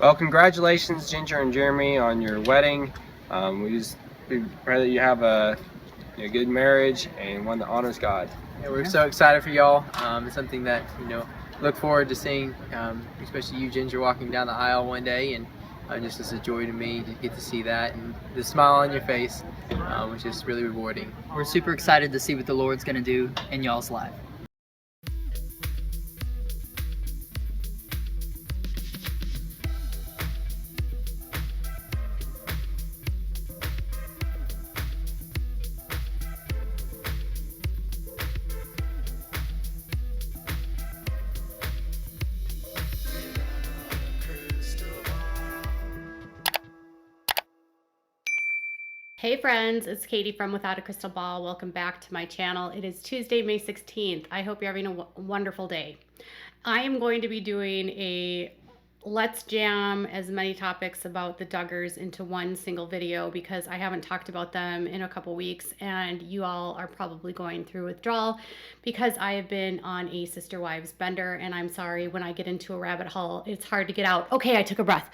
Well, congratulations, Ginger and Jeremy, on your wedding. We pray that you have a good marriage and one that honors God. Yeah, we're so excited for y'all. It's something that look forward to seeing, especially you, Ginger, walking down the aisle one day, and just as a joy to me to get to see that and the smile on your face, which is really rewarding. We're super excited to see what the Lord's going to do in y'all's life. Hey friends, it's Katie from Without a Crystal Ball. Welcome back to my channel. It is Tuesday, May 16th. I hope you're having a wonderful day. I am going to be doing a let's jam as many topics about the Duggars into one single video because I haven't talked about them in a couple weeks and you all are probably going through withdrawal because I have been on a Sister Wives bender, and I'm sorry, when I get into a rabbit hole, it's hard to get out. Okay, I took a breath.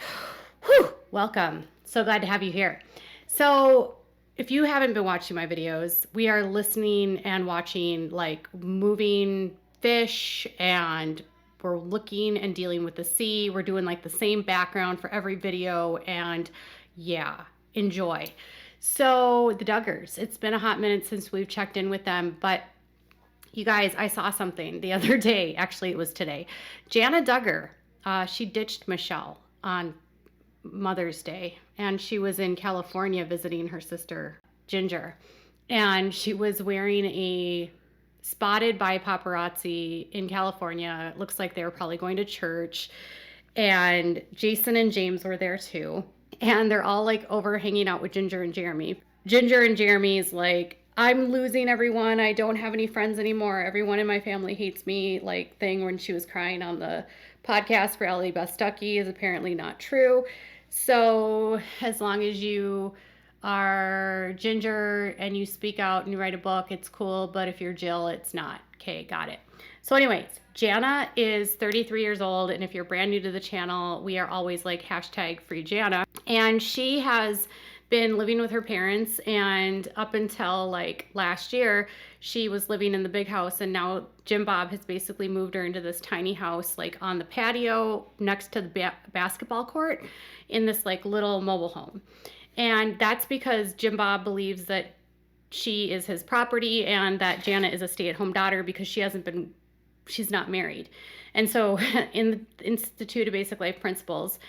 Whew, welcome. So glad to have you here. So if you haven't been watching my videos, we are listening and watching like moving fish, and we're looking and dealing with the sea. We're doing like the same background for every video, and yeah, enjoy. So the Duggars, it's been a hot minute since we've checked in with them, but you guys, I saw something the other day. Actually, it was today. Jana Duggar, she ditched Michelle on Mother's Day, and she was in California visiting her sister Ginger, and she was wearing a spotted by paparazzi in California. It looks like they were probably going to church, and Jason and James were there too, and they're all like over hanging out with Ginger and Jeremy. Ginger and Jeremy's like, I'm losing everyone, I don't have any friends anymore, everyone in my family hates me, like thing when she was crying on the podcast for Ellie Beth Stuckey is apparently not true. So as long as you are Ginger and you speak out and you write a book, it's cool. But if you're Jill, it's not. Okay, got it. So anyways, Jana is 33 years old. And if you're brand new to the channel, we are always like hashtag free Jana. And she has been living with her parents, and up until like last year she was living in the big house, and now Jim Bob has basically moved her into this tiny house like on the patio next to the basketball court in this like little mobile home. And that's because Jim Bob believes that she is his property and that Jana is a stay-at-home daughter because she's not married. And so in the Institute of Basic Life Principles,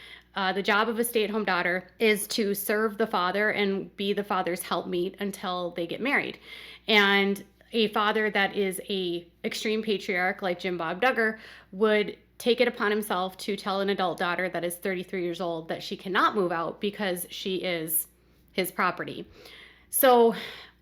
the job of a stay-at-home daughter is to serve the father and be the father's helpmeet until they get married. And a father that is a extreme patriarch like Jim Bob Duggar would take it upon himself to tell an adult daughter that is 33 years old that she cannot move out because she is his property. So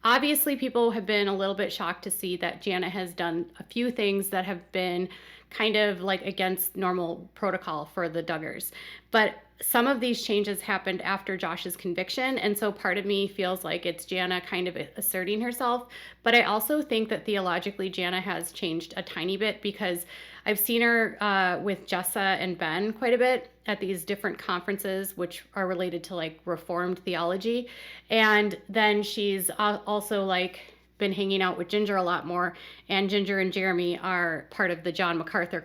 obviously people have been a little bit shocked to see that Jana has done a few things that have been kind of like against normal protocol for the Duggars. But some of these changes happened after Josh's conviction, and so part of me feels like it's Jana kind of asserting herself. But I also think that theologically Jana has changed a tiny bit, because I've seen her with Jessa and Ben quite a bit at these different conferences which are related to like Reformed theology, and then she's also like been hanging out with Ginger a lot more, and Ginger and Jeremy are part of the John MacArthur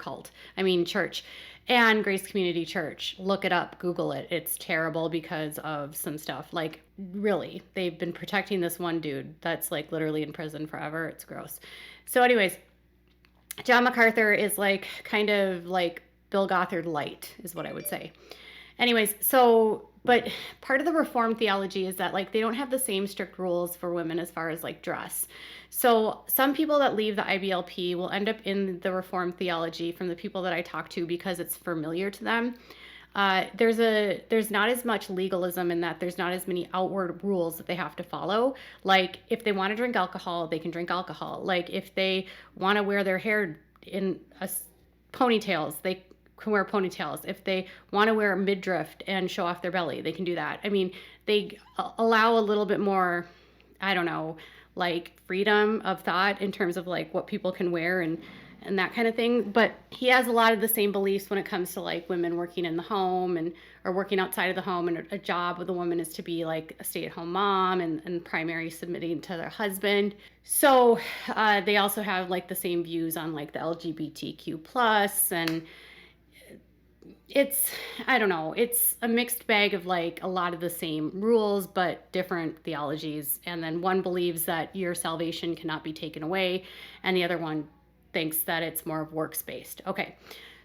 church and Grace Community Church. Look it up, Google it. It's terrible because of some stuff. Like, really, they've been protecting this one dude that's like literally in prison forever. It's gross. So anyways, John MacArthur is like kind of like Bill Gothard light is what I would say. Anyways, so, but part of the Reformed theology is that like they don't have the same strict rules for women as far as like dress. So some people that leave the IBLP will end up in the Reformed theology from the people that I talk to because it's familiar to them. There's not as much legalism in that. There's not as many outward rules that they have to follow. Like if they want to drink alcohol, they can drink alcohol. Like if they want to wear their hair in ponytails, they can wear ponytails. If they want to wear a midriff and show off their belly, they can do that. I mean, they allow a little bit more, I don't know, like freedom of thought in terms of like what people can wear and and that kind of thing. But he has a lot of the same beliefs when it comes to like women working in the home and or working outside of the home, and a job with a woman is to be like a stay-at-home mom and primary submitting to their husband. So they also have like the same views on like the LGBTQ plus, and it's, I don't know, it's a mixed bag of like a lot of the same rules but different theologies. And then one believes that your salvation cannot be taken away, and the other one thinks that it's more of works based. Okay,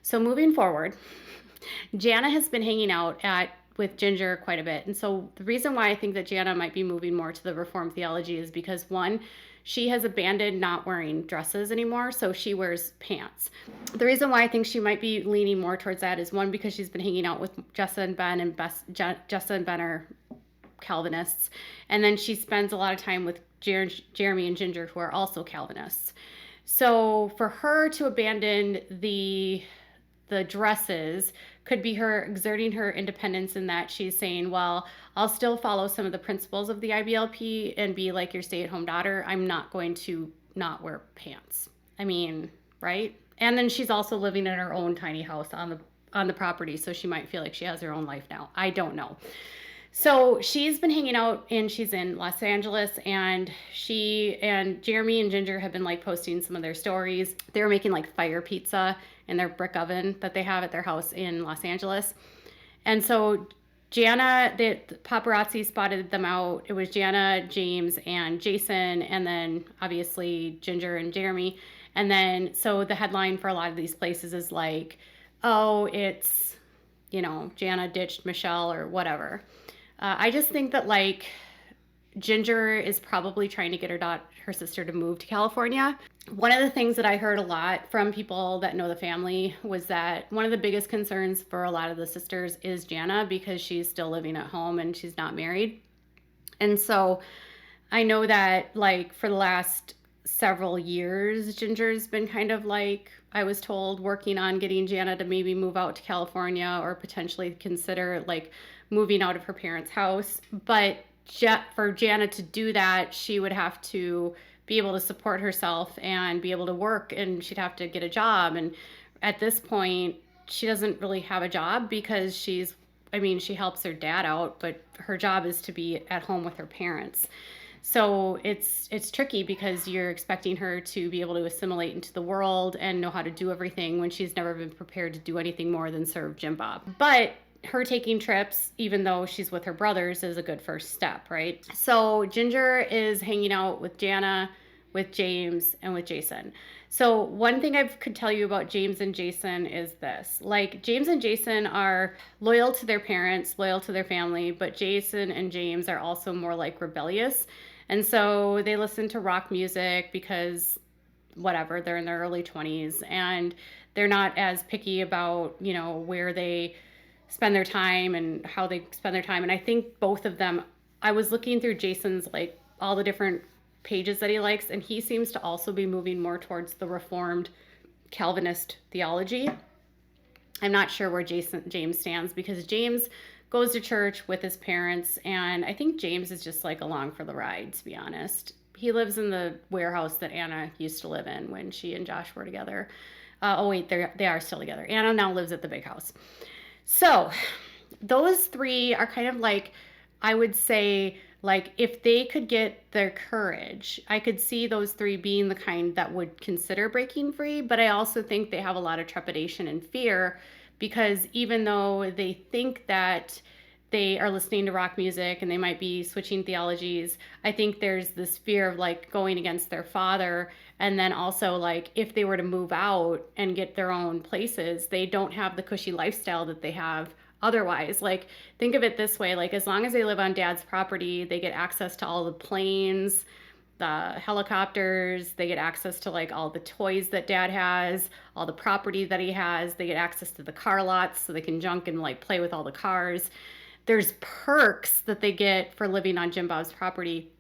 so moving forward, Jana has been hanging out with Ginger quite a bit. And so the reason why I think that Jana might be moving more to the Reformed theology is because, one, she has abandoned not wearing dresses anymore, so she wears pants. The reason why I think she might be leaning more towards that is, one, because she's been hanging out with Jessa and Ben, and Jessa and Ben are Calvinists. And then she spends a lot of time with Jeremy and Ginger, who are also Calvinists. So for her to abandon the dresses could be her exerting her independence, in that she's saying, well, I'll still follow some of the principles of the IBLP and be like your stay-at-home daughter. I'm not going to not wear pants. I mean, right? And then she's also living in her own tiny house on the property, so she might feel like she has her own life now. I don't know. So she's been hanging out, and she's in Los Angeles, and she and Jeremy and Ginger have been like posting some of their stories. They were making like fire pizza in their brick oven that they have at their house in Los Angeles. And so Jana, the paparazzi spotted them out. It was Jana, James, and Jason, and then obviously Ginger and Jeremy. And then so the headline for a lot of these places is like, oh, it's, you know, Jana ditched Michelle or whatever. I just think that like Ginger is probably trying to get her sister to move to California. One of the things that I heard a lot from people that know the family was that one of the biggest concerns for a lot of the sisters is Jana, because she's still living at home and she's not married. And so I know that like for the last several years, Ginger's been kind of like, I was told, working on getting Jana to maybe move out to California or potentially consider like moving out of her parents' house. But for Jana to do that, she would have to be able to support herself and be able to work, and she'd have to get a job. And at this point, she doesn't really have a job because she helps her dad out, but her job is to be at home with her parents. So it's tricky because you're expecting her to be able to assimilate into the world and know how to do everything when she's never been prepared to do anything more than serve Jim Bob. But her taking trips, even though she's with her brothers, is a good first step, right? So Ginger is hanging out with Jana, with James, and with Jason. So one thing I could tell you about James and Jason is this. Like, James and Jason are loyal to their parents, loyal to their family, but Jason and James are also more like rebellious. And so they listen to rock music because whatever, they're in their early 20s, and they're not as picky about, you know, where they spend their time and how they spend their time. And I think both of them, I was looking through Jason's like all the different pages that he likes, and he seems to also be moving more towards the Reformed Calvinist theology. I'm not sure where James stands, because James goes to church with his parents, and I think James is just like along for the ride, to be honest. He lives in the warehouse that Anna used to live in when she and Josh were together. Oh wait, they are still together. Anna now lives at the big house. So those three are kind of like, I would say, like, if they could get their courage, I could see those three being the kind that would consider breaking free. But I also think they have a lot of trepidation and fear, because even though they think that they are listening to rock music and they might be switching theologies, I think there's this fear of like going against their father. And then also, like, if they were to move out and get their own places, they don't have the cushy lifestyle that they have otherwise. Like, think of it this way, like, as long as they live on dad's property, they get access to all the planes, the helicopters, they get access to like all the toys that dad has, all the property that he has, they get access to the car lots so they can junk and like play with all the cars. There's perks that they get for living on Jim Bob's property.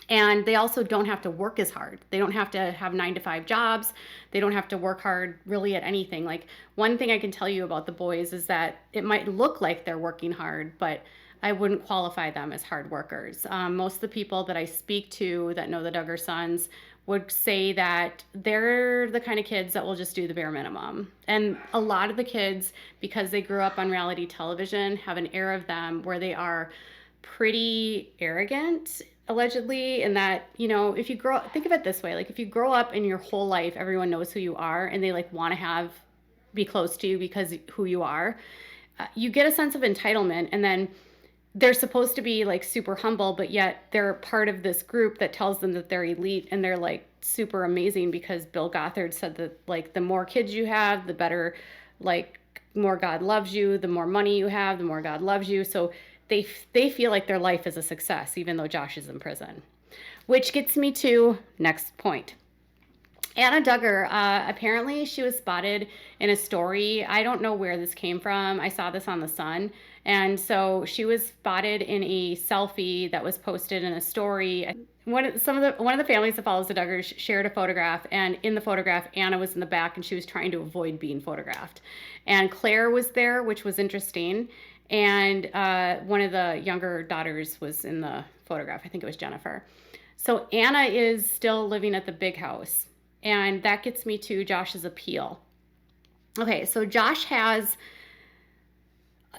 And they also don't have to work as hard. They don't have to have 9-to-5 jobs. They don't have to work hard really at anything. Like, one thing I can tell you about the boys is that it might look like they're working hard, but I wouldn't qualify them as hard workers. Most of the people that I speak to that know the Duggar sons would say that they're the kind of kids that will just do the bare minimum. And a lot of the kids, because they grew up on reality television, have an air of them where they are pretty arrogant, allegedly, and that, you know, if you think of it this way, like if you grow up and your whole life everyone knows who you are and they like want to be close to you because who you are, you get a sense of entitlement, and then they're supposed to be like super humble, but yet they're part of this group that tells them that they're elite and they're like super amazing because Bill Gothard said that like the more kids you have, the better, like more God loves you, the more money you have, the more God loves you. So they feel like their life is a success, even though Josh is in prison. Which gets me to next point. Jana Duggar, apparently she was spotted in a story. I don't know where this came from. I saw this on The Sun. And so she was spotted in a selfie that was posted in a story. One of the families that follows the Duggars shared a photograph, and in the photograph, Anna was in the back and she was trying to avoid being photographed. And Claire was there, which was interesting. And one of the younger daughters was in the photograph. I think it was Jennifer. So Anna is still living at the big house. And that gets me to Josh's appeal. Okay, so Josh has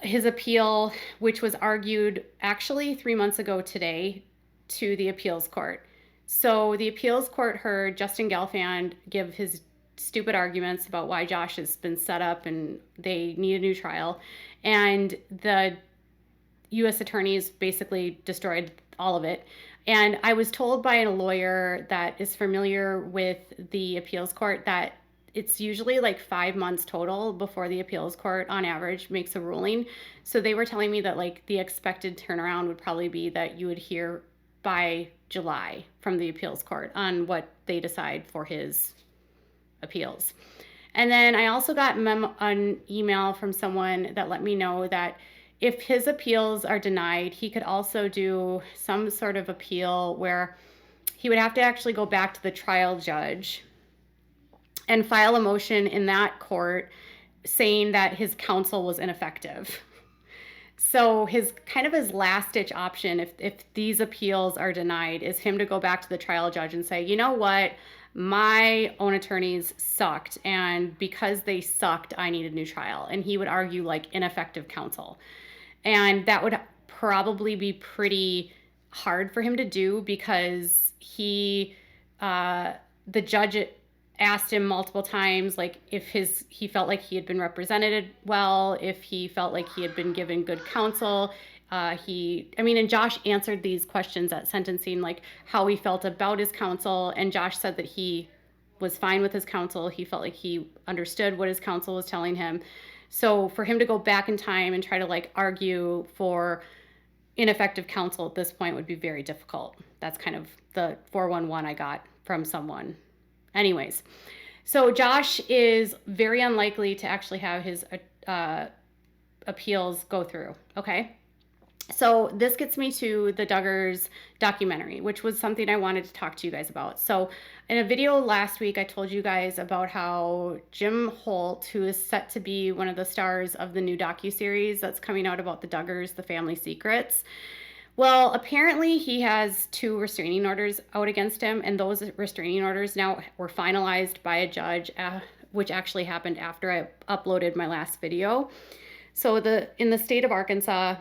his appeal, which was argued actually 3 months ago today to the appeals court. So the appeals court heard Justin Gelfand give his stupid arguments about why Josh has been set up and they need a new trial. And the U.S. attorneys basically destroyed all of it. And I was told by a lawyer that is familiar with the appeals court that it's usually like 5 months total before the appeals court on average makes a ruling. So they were telling me that like the expected turnaround would probably be that you would hear by July from the appeals court on what they decide for his appeals. And then I also got an email from someone that let me know that if his appeals are denied, he could also do some sort of appeal where he would have to actually go back to the trial judge and file a motion in that court saying that his counsel was ineffective. So his last ditch option, if these appeals are denied, is him to go back to the trial judge and say, you know what, my own attorneys sucked, and because they sucked, I need a new trial. And he would argue like ineffective counsel. And that would probably be pretty hard for him to do because the judge asked him multiple times, like if he felt like he had been represented well, if he felt like he had been given good counsel. And Josh answered these questions at sentencing, like how he felt about his counsel. And Josh said that he was fine with his counsel. He felt like he understood what his counsel was telling him. So for him to go back in time and try to like argue for ineffective counsel at this point would be very difficult. That's kind of the 411 I got from someone. Anyways, so Josh is very unlikely to actually have his appeals go through. Okay. So this gets me to the Duggars documentary, which was something I wanted to talk to you guys about. So in a video last week, I told you guys about how Jim Holt, who is set to be one of the stars of the new docu-series that's coming out about the Duggars, The Family Secrets. Well, apparently he has 2 restraining orders out against him, and those restraining orders now were finalized by a judge, which actually happened after I uploaded my last video. So in the state of Arkansas,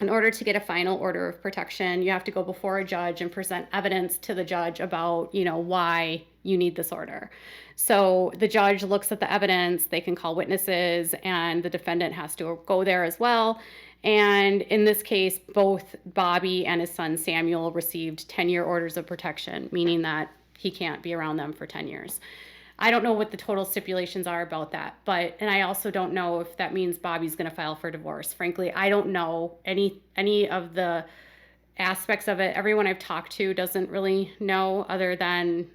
in order to get a final order of protection, you have to go before a judge and present evidence to the judge about, why you need this order. So the judge looks at the evidence, they can call witnesses, and the defendant has to go there as well. And in this case, both Bobby and his son Samuel received 10-year orders of protection, meaning that he can't be around them for 10 years. I don't know what the total stipulations are about that, and I also don't know if that means Bobby's going to file for divorce. Frankly, I don't know any of the aspects of it. Everyone I've talked to doesn't really know, other than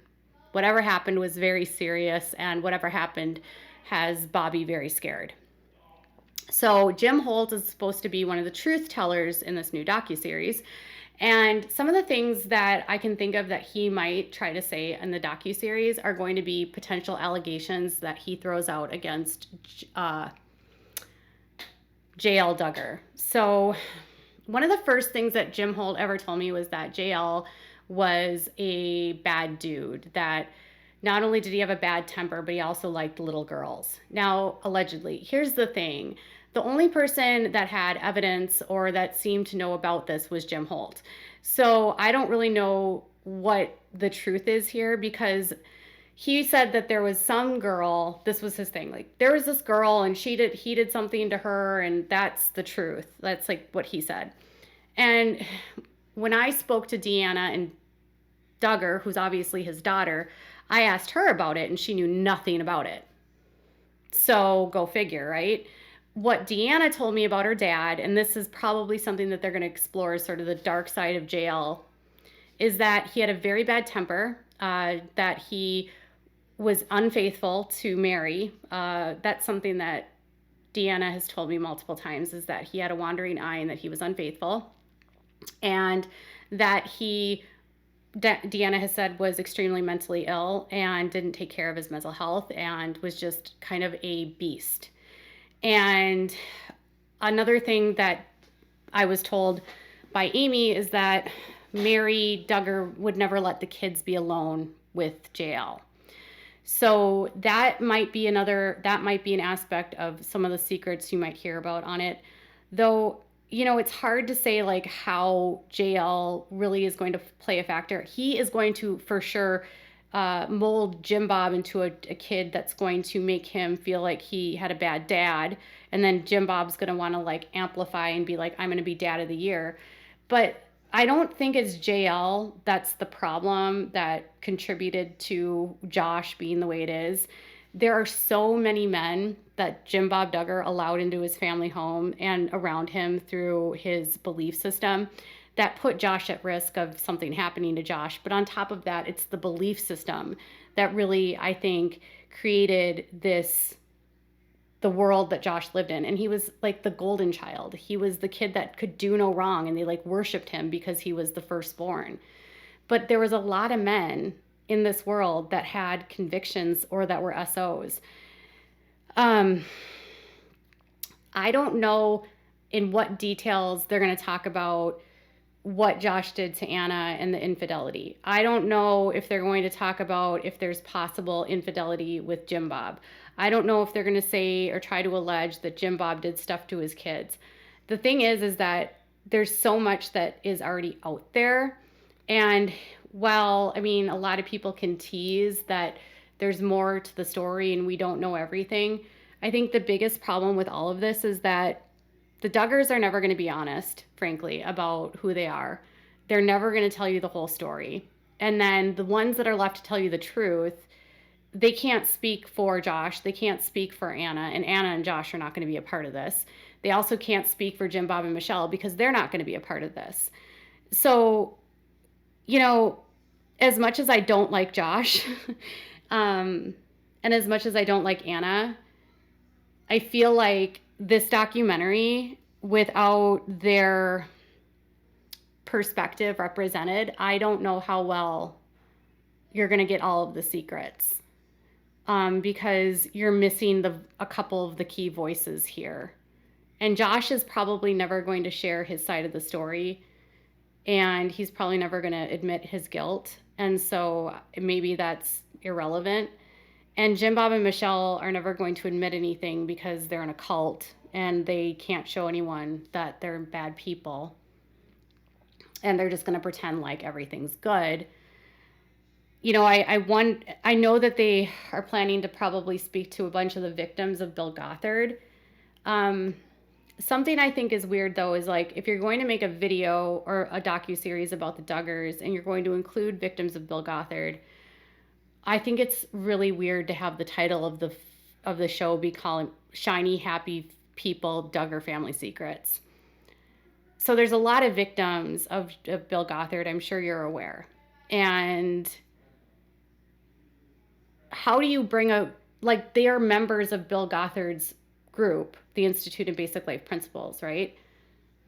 whatever happened was very serious, and whatever happened has Bobby very scared. So Jim Holt is supposed to be one of the truth tellers in this new docuseries. And some of the things that I can think of that he might try to say in the docuseries are going to be potential allegations that he throws out against JL Duggar. So one of the first things that Jim Holt ever told me was that JL was a bad dude, that not only did he have a bad temper, but he also liked little girls. Now, allegedly, here's the thing. The only person that had evidence or that seemed to know about this was Jim Holt. So I don't really know what the truth is here, because he said that there was some girl, this was his thing, like there was this girl and he did something to her, and that's the truth. That's like what he said. And when I spoke to Deanna and Duggar, who's obviously his daughter, I asked her about it and she knew nothing about it. So go figure, right? What Deanna told me about her dad, and this is probably something that they're going to explore as sort of the dark side of JL, is that he had a very bad temper, that he was unfaithful to Mary. That's something that Deanna has told me multiple times, is that he had a wandering eye and that he was unfaithful. And that Deanna has said, was extremely mentally ill and didn't take care of his mental health and was just kind of a beast. And another thing that I was told by Amy is that Mary Duggar would never let the kids be alone with JL. So that might be an aspect of some of the secrets you might hear about on it. Though, it's hard to say like how JL really is going to play a factor. He is going to, for sure, mold Jim Bob into a kid that's going to make him feel like he had a bad dad. And then Jim Bob's going to want to like amplify and be like, I'm going to be dad of the year. But I don't think it's JL that's the problem that contributed to Josh being the way it is. There are so many men that Jim Bob Duggar allowed into his family home and around him through his belief system that put Josh at risk of something happening to Josh. But on top of that, it's the belief system that really, I think, created the world that Josh lived in. And he was like the golden child. He was the kid that could do no wrong, and they like worshiped him because he was the firstborn. But there was a lot of men in this world that had convictions or that were SOs. I don't know in what details they're going to talk about what Josh did to Anna and the infidelity. I don't know if they're going to talk about if there's possible infidelity with Jim Bob. I don't know if they're going to say or try to allege that Jim Bob did stuff to his kids. The thing is that there's so much that is already out there. And while, a lot of people can tease that there's more to the story and we don't know everything, I think the biggest problem with all of this is that the Duggars are never going to be honest, frankly, about who they are. They're never going to tell you the whole story. And then the ones that are left to tell you the truth, they can't speak for Josh. They can't speak for Anna. And Anna and Josh are not going to be a part of this. They also can't speak for Jim Bob and Michelle because they're not going to be a part of this. So, as much as I don't like Josh, and as much as I don't like Anna, I feel like this documentary, without their perspective represented, I don't know how well you're going to get all of the secrets, because you're missing a couple of the key voices here. And Josh is probably never going to share his side of the story, and he's probably never going to admit his guilt. And so maybe that's irrelevant. And Jim Bob and Michelle are never going to admit anything because they're in a cult and they can't show anyone that they're bad people. And they're just going to pretend like everything's good. I know that they are planning to probably speak to a bunch of the victims of Bill Gothard. Something I think is weird, though, is like if you're going to make a video or a docu-series about the Duggars and you're going to include victims of Bill Gothard, I think it's really weird to have the title of the show be called Shiny Happy People Duggar Family Secrets. So there's a lot of victims of Bill Gothard, I'm sure you're aware. And how do you bring they are members of Bill Gothard's group, the Institute of Basic Life Principles, right?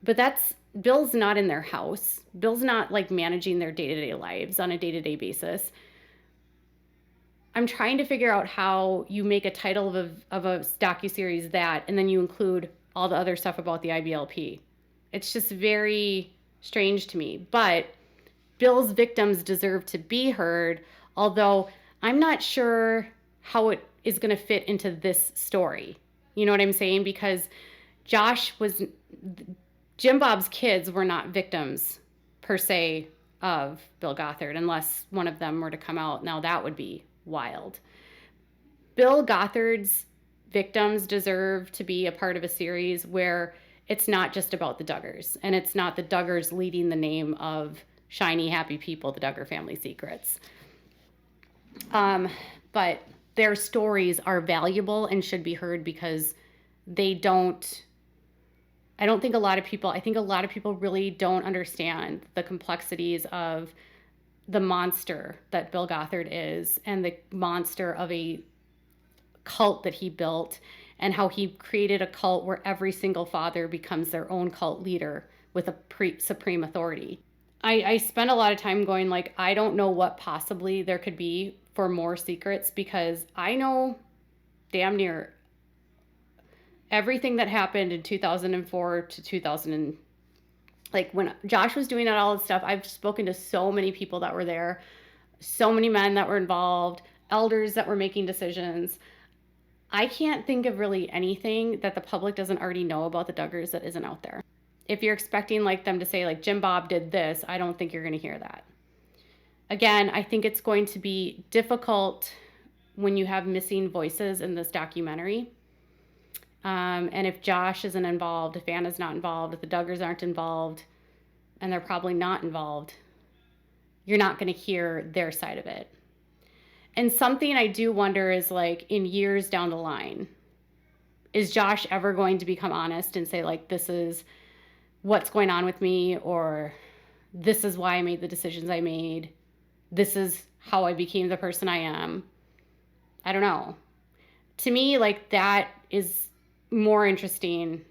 But Bill's not in their house. Bill's not like managing their day-to-day lives on a day-to-day basis. I'm trying to figure out how you make a title of a docuseries that, and then you include all the other stuff about the IBLP. It's just very strange to me. But Bill's victims deserve to be heard, although I'm not sure how it is going to fit into this story. You know what I'm saying? Because Jim Bob's kids were not victims per se of Bill Gothard, unless one of them were to come out. Now that would be wild. Bill Gothard's victims deserve to be a part of a series where it's not just about the Duggars, and it's not the Duggars leading the name of shiny, happy people, the Duggar family secrets. But their stories are valuable and should be heard because I think a lot of people really don't understand the complexities of the monster that Bill Gothard is, and the monster of a cult that he built, and how he created a cult where every single father becomes their own cult leader with a supreme authority. I spent a lot of time going like, I don't know what possibly there could be for more secrets, because I know damn near everything that happened in 2004 to 2000, like when Josh was doing all this stuff. I've spoken to so many people that were there, so many men that were involved, elders that were making decisions. I can't think of really anything that the public doesn't already know about the Duggars that isn't out there. If you're expecting like them to say like Jim Bob did this, I don't think you're going to hear that. Again, I think it's going to be difficult when you have missing voices in this documentary. And if Josh isn't involved, if Anna's not involved, if the Duggars aren't involved, and they're probably not involved, you're not going to hear their side of it. And something I do wonder is, like, in years down the line, is Josh ever going to become honest and say, like, this is what's going on with me, or this is why I made the decisions I made, this is how I became the person I am? I don't know. To me, like, that is more interesting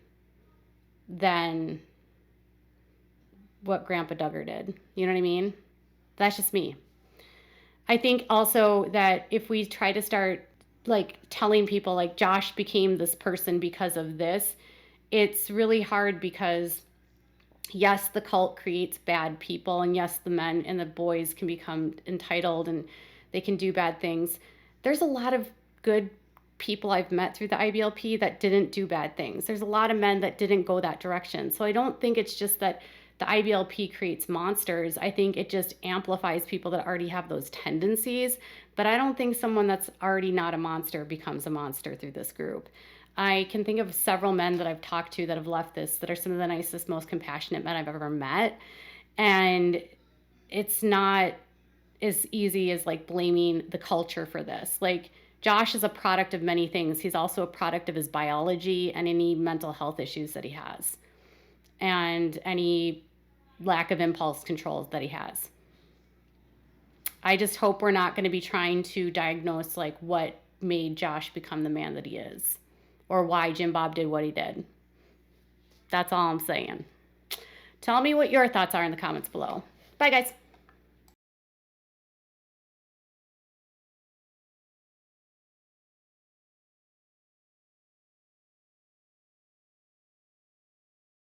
than what Grandpa Duggar did. You know what I mean? That's just me. I think also that if we try to start like telling people like Josh became this person because of this, it's really hard, because yes, the cult creates bad people, and yes, the men and the boys can become entitled and they can do bad things. There's a lot of good people I've met through the IBLP that didn't do bad things. There's a lot of men that didn't go that direction. So I don't think it's just that the IBLP creates monsters. I think it just amplifies people that already have those tendencies. But I don't think someone that's already not a monster becomes a monster through this group. I can think of several men that I've talked to that have left this that are some of the nicest, most compassionate men I've ever met. And it's not as easy as like blaming the culture for this. Like, Josh is a product of many things. He's also a product of his biology and any mental health issues that he has, and any lack of impulse control that he has. I just hope we're not going to be trying to diagnose like what made Josh become the man that he is, or why Jim Bob did what he did. That's all I'm saying. Tell me what your thoughts are in the comments below. Bye, guys.